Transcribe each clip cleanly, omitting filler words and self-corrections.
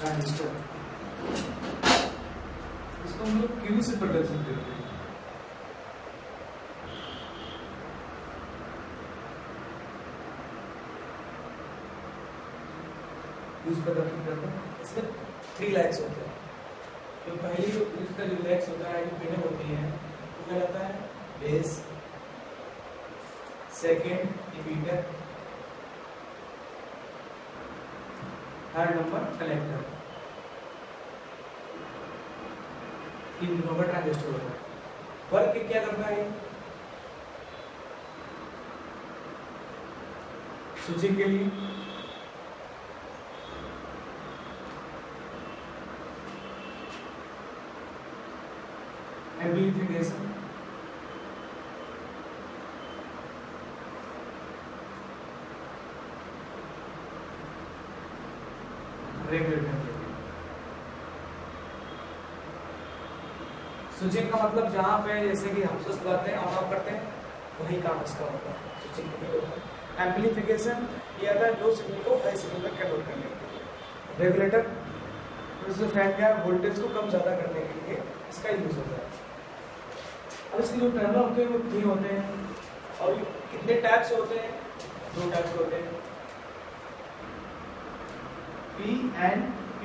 Transistor, इसको हम लोग क्यू से प्रदर्शन करते हैं। क्यू से प्रदर्शन करते हैं। इसमें 3 लेग्स होते हैं। तो पहली जो इसका जो लेग्स होता है, जो पिनें होती हैं, वो क्या रहता है? Base, second emitter, third number collector. तीन दिनों का ट्रांजिस्टर होता है। वर्क क्या करता है? स्विचिंग के लिए एम्प्लीफिकेशन, रेगुलेटर। स्विचिंग का मतलब जहां पे जैसे कि हम स्विच लगाते हैं, ऑन ऑफ करते हैं, वही काम इसका होता है। स्विचिंग के लिए होता है। एम्प्लीफिकेशन ये आता है लो सिग्नल को हाई सिग्नल में कन्वर्ट करने के लिए। रेगुलेटर इसमें फैन का वोल्टेज को कम ज्यादा करने के लिए इसका यूज होता है। अब इसके जो टर्मिनल होते हैं वो 3 होते हैं। और कितने टाइप से होते हैं? 2 टाइप से होते हैं, PNP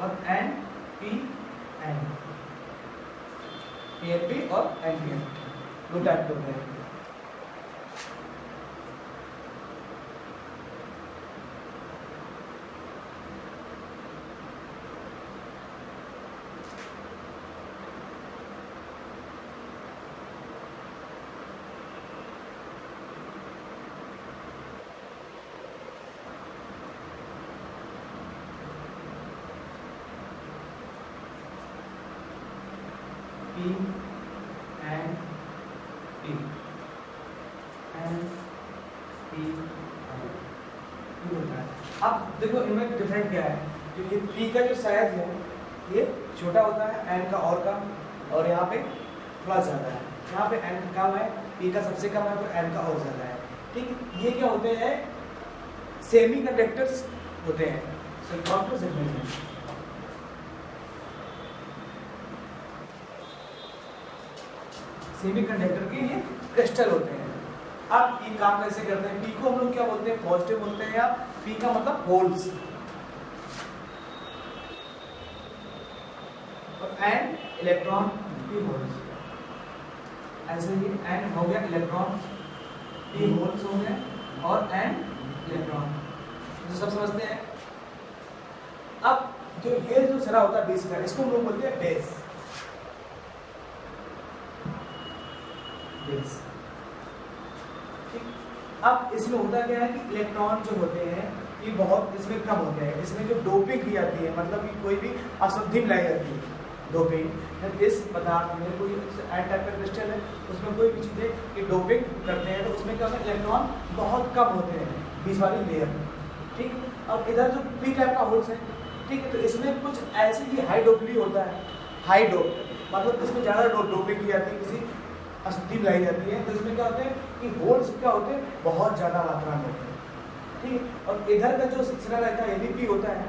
और NPN। PNP और NPN 2 टाइप के होते हैं। अब देखो इनमें डिफरेंट क्या है? जो ये P का जो साइज है ये छोटा होता है N का और यहाँ पे थोड़ा ज्यादा है। यहाँ पे N कम है, P का सबसे कम है, तो N का और ज्यादा है। ठीक, ये क्या होते हैं? सेमी कंडक्टर्स होते हैं। सेमी कंडक्टर के ये क्रिस्टल होते हैं। अब ये काम कैसे करते हैं? P को हम लोग क्या बोलते हैं? पॉजिटिव बोलते हैं, या P का मतलब होल्स, और N इलेक्ट्रॉन P होल्स। ऐसे ही N हो गया इलेक्ट्रॉन, P होल्स हो गए, और N इलेक्ट्रॉन, तो सब समझते हैं। अब जो ये जो सिरा होता है बेस का, इसको हम लोग बोलते हैं बेस। बेस। अब इसमें होता क्या है कि इलेक्ट्रॉन जो होते हैं ये बहुत इसमें कम होते हैं। इसमें जो डोपिंग की जाती है, मतलब कि कोई भी अशुद्धि मिलाई जाती है, डोपिंग इस पदार्थ में, कोई एन टाइप का क्रिस्टल है, उसमें कोई भी चीजें कि डोपिंग करते हैं, तो उसमें क्या होता है? इलेक्ट्रॉन बहुत कम होते हैं, बीच वाली लेयर। ठीक, अब इधर जो पी टाइप का होल्स है, ठीक है, तो इसमें कुछ ऐसे ही हाई डोप भी होता है। हाई डोप मतलब इसमें ज्यादा डोपिंग की जाती है, किसी अशुद्धि लाई जाती है, तो इसमें क्या होते हैं कि होल्स क्या होते हैं? बहुत ज्यादा मात्रा में होते हैं। ठीक, और इधर का जो सिरा रहता है ये भी होता है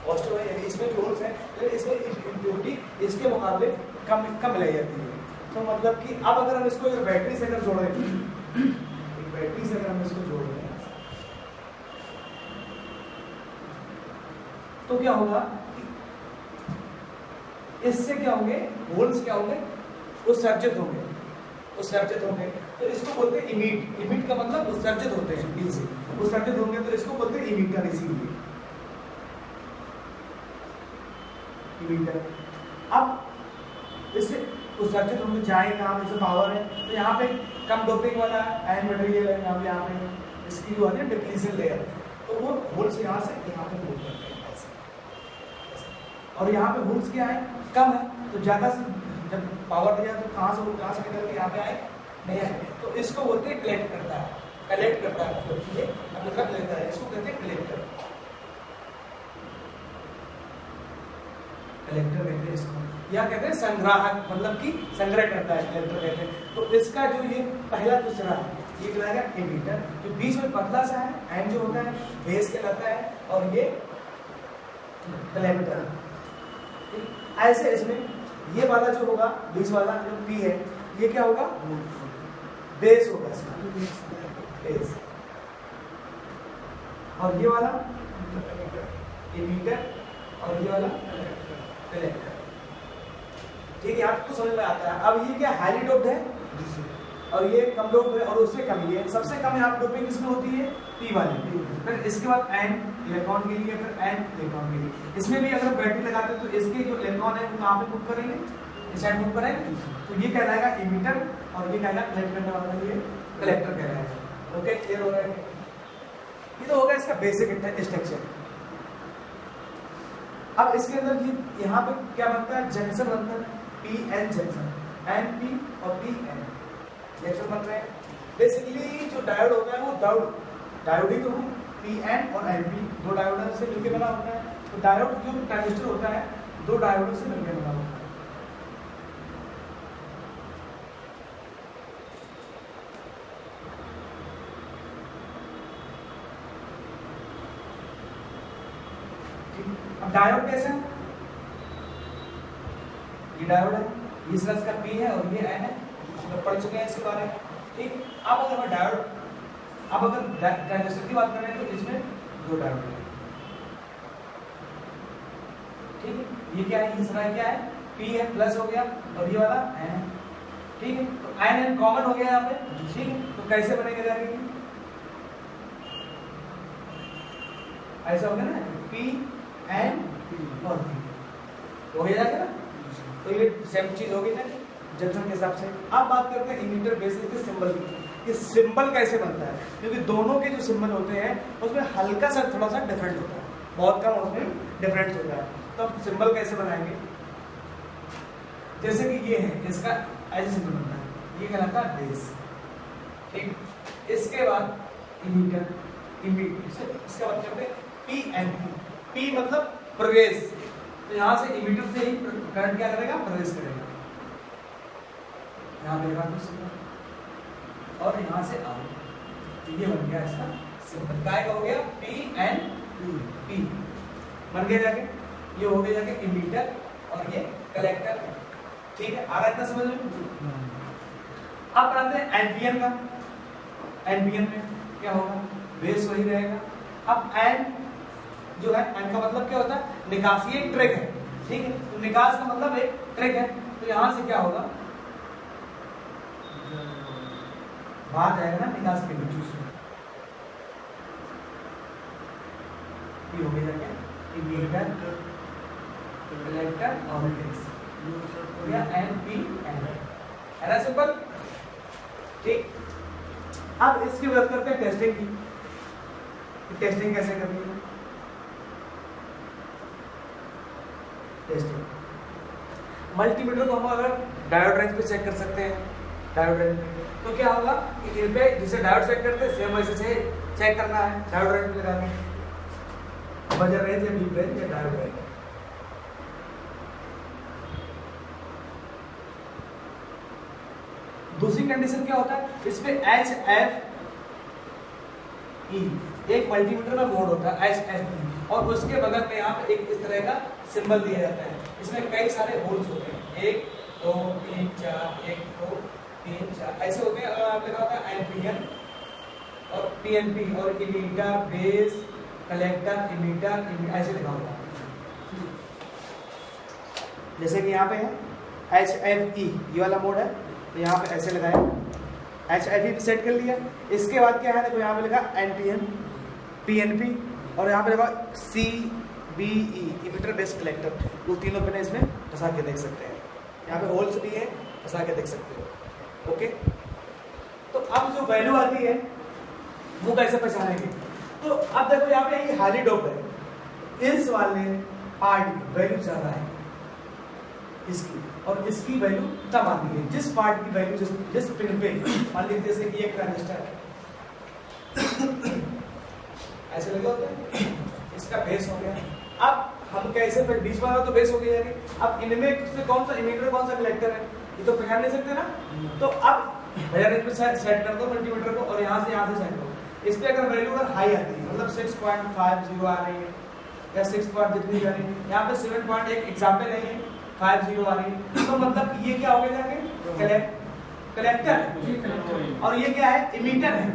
पॉजिटिव है, इसमें भी होल्स है, लेकिन इसमें इम्प्योरिटी इसके मुकाबले कम लाई जाती है। तो मतलब कि अब अगर हम इसको बैटरी से अगर जोड़ रहे हैं, एक बैटरी से अगर हम इसको जोड़ रहे हैं, तो क्या होगा? इससे क्या होंगे? होल्स क्या होंगे? उत्सर्जित होंगे। उत्सर्जित होंगे तो इसको बोलते हैं इमिट। इमिट का मतलब उत्सर्जित होते हैं, पी से उत्सर्जित होंगे तो इसको बोलते हैं इमीटर। इसीलिए इमीटर। अब इससे उत्सर्जित होंगे, जाएगा कहाँ? जैसे पावर है तो यहाँ पे कम डोपिंग वाला आयन मटेरियल है, यहाँ पे इसकी जो है डिप्लीशन लेयर, तो वो होल्स यहाँ से यहाँ पे होल करते हैं ऐसे। और यहाँ पे होल्स क्या है? कम है, तो ज्यादा से जब पावर दिया तो कहाँ से निकल के यहाँ पे आए? नहीं आए, तो इसको बोलते हैं कलेक्ट करता है। कलेक्ट करता है मतलब ये मतलब लेता है, इसको कहते हैं कलेक्टर। कलेक्टर कहते हैं इसको, या कहते हैं संग्राहक, मतलब कि संग्रह करता है, कलेक्टर कहते हैं। तो इसका जो ये पहला दूसरा है ये कहलाएगा इमीटर, जो बीच में पतला सा है, एंड जो होता है बेस कहलाता है, और ये कलेक्टर। ऐसे इसमें ये वाला जो होगा बीच वाला जो पी है ये क्या होगा, बेस होगा इसका, बेस। और ये वाला इमीटर और ये वाला कलेक्टर। ठीक है, आपको समझ में आता है। अब ये क्या हाईली डोप्ड है और ये कम डोप्ड है और उससे कम ही है। सबसे कम यहाँ डोपिंग किसमें होती है, पी वाली। फिर इसके बाद एन इलेक्ट्रॉन के लिए, फिर एन इलेक्ट्रॉन के लिए। इसमें भी अगर बैटरी लगाते हैं तो इसके जो इलेक्ट्रॉन है वो कहाँ पे मूव करेंगे, इस साइड मूव करेंगे। तो ये कहलाएगा इमीटर और ये कहलाएगा कलेक्टर वाला, ये कलेक्टर कहलाएगा। ओके, क्लियर हो रहा है। ये तो होगा इसका बेसिक स्ट्रक्चर। अब इसके अंदर ये यहाँ पे क्या बनता है, जंक्शन बनता है, P N junction, N P और पी एन जंक्शन बन रहे हैं। बेसिकली जो डायोड होता है वो डायोड ही तो है, पी एन और एन पी दो डायोड से मिलकर बना होता है। तो डायोड जो ट्रांजिस्टर होता है दो डायोडों से मिलकर बना होता है। अब डायोड कैसे है, ये डायोड है, इस रस का पी है और ये एन है, उसमें पढ़ चुके हैं इसके बारे में। ठीक, अब अगर मैं डायोड, अब अगर ट्रांजिस्टर की बात करें तो इसमें दो डायोड है। ठीक है, ये क्या है, इस तरह क्या है, पी है प्लस हो गया और ये वाला एन है। ठीक है, तो एन एन कॉमन हो गया यहाँ पे। ठीक है, तो कैसे बनेगा जाके, ऐसा हो गया ना, पी एन और पी हो गया जाके ना। तो ये सेम चीज होगी ना जंक्शन के हिसाब से। अब बात करते हैं इमीटर बेसिस के सिंबल की, कि सिंबल कैसे बनता है, क्योंकि दोनों के जो सिंबल होते हैं उसमें हल्का सा थोड़ा सा डिफरेंट होता है, बहुत कम उसमें डिफरेंस होता है। तो अब सिंबल कैसे बनाएंगे, जैसे कि ये है, इसका ऐसे सिंबल बनता है, ये कहलाता है बेस। ठीक, इसके बाद इमीटर, इसका मतलब करते हैं पी एन पी। पी मतलब प्रवेश, तो यहाँ से इमीटर से ही करंट क्या करेगा, प्रवेश करेगा। यहाँ पे लगा और यहाँ से आउट, तो ये बन गया इसका सिंबल। काय का हो गया, पी एन पी बन गया जाके। ये हो गया जाके इमीटर और ये कलेक्टर। ठीक है, आ रहा है इतना समझ में। अब बनाते हैं एनपीएन का। एनपीएन में क्या होगा, बेस वही रहेगा। अब एन जो है, एन का मतलब क्या होता है, निकासी, एक ट्रिक है। ठीक है, तो निकास का मतलब एक ट्रिक है। तो यहां से क्या होगा, बाहर जाएगा ना निकास के बीच में, ये हो गया क्या, इमीटर कलेक्टर और बेस हो गया एन पी एन, है ना सिंपल। ठीक, अब इसकी बात करते हैं टेस्टिंग की। टेस्टिंग कैसे करनी है, टेस्टिंग मल्टीमीटर को हम अगर डायोड रेंज पे चेक कर सकते हैं, डायोड रेंज पे, तो क्या होगा कि इन पे जिसे डायोड चेक करते हैं सेम वैसे से चेक करना है, डायोड रेंज पे लगा के, बजर रेंज या बीप रेंज या डायोड रेंज। दूसरी कंडीशन क्या होता है, इसमें एच एफ ई, एक मल्टीमीटर में मोड होता है एच एफ ई, और उसके बगल में यहाँ पे एक इस तरह का सिंबल दिया जाता है। इसमें कई सारे होल्स होते हैं, 1 2 3 4, 1 2 3 4 ऐसे होते हैं। अगर आप लिखा होता है एनपीएन और पीएनपी और इमीटर बेस कलेक्टर इमीटर ऐसे लिखा होता है। जैसे कि यहाँ पे है एच एफ ई, ये वाला मोड है, तो यहाँ पे ऐसे लगाया, एच एफ ई सेट कर लिया। इसके बाद क्या है, देखो यहाँ पे लिखा एनपीएन पीएनपी और यहाँ पे लिखा C B E, emitter base collector. वो तीनों पिन इसमें फंसा के देख सकते हैं, यहाँ पे होल्स भी है, फंसा के देख सकते हो। ओके, तो अब जो वैल्यू आती है वो कैसे पहचानेंगे, तो अब देखो यहाँ पे ये हाईली डोप है, इस वाले पार्ट की वैल्यू ज्यादा है इसकी, और इसकी वैल्यू कम आती है। जिस पार्ट की वैल्यू जिस पिन पे, मान लीजिए जैसे कि एक ट्रांजिस्टर है ऐसे लगे होते हैं, इसका बेस हो गया। अब हम कैसे, फिर बीच वाला तो बेस हो गया है। अब इनमें से कौन सा इमीटर कौन सा कलेक्टर है, ये तो पहचान नहीं सकते ना। तो अब रेंज पे सेट कर दो मल्टीमीटर को और यहाँ से सेट करो। इस पे अगर वैल्यू अगर हाई आती है, मतलब 6.50 आ रही है, या 6 पॉइंट जितनी जा रही है, यहाँ पे 7.1 एग्जाम्पल है, 50 आ रही है, तो मतलब ये क्या हो गया जाके कलेक्टर, और ये क्या है, इमीटर है।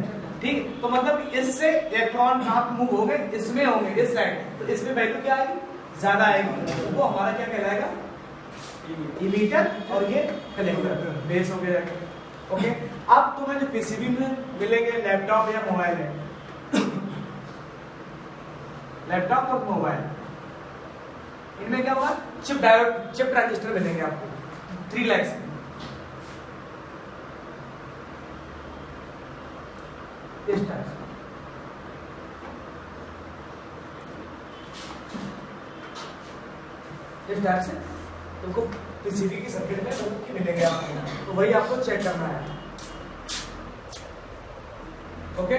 ठीक, तो मतलब इससे इलेक्ट्रॉन कहाँ मूव होंगे, इसमें होंगे, इस साइड, तो इसमें वैल्यू क्या आएगी, ज्यादा आएगी, तो वो हमारा क्या कहलाएगा, इमीटर, और ये कलेक्टर, बेस हो गया। ओके, अब तुम्हें जो पीसीबी में मिलेंगे लैपटॉप या मोबाइल है, लैपटॉप और मोबाइल, इनमें क्या हुआ, चिप डायोड, चिप ट्रांजिस्टर मिलेंगे आपको 3 लाख से। इस टाइप से तुमको पीसीबी की सर्किट में मिलेंगे आपको, तो वही आपको चेक करना है। ओके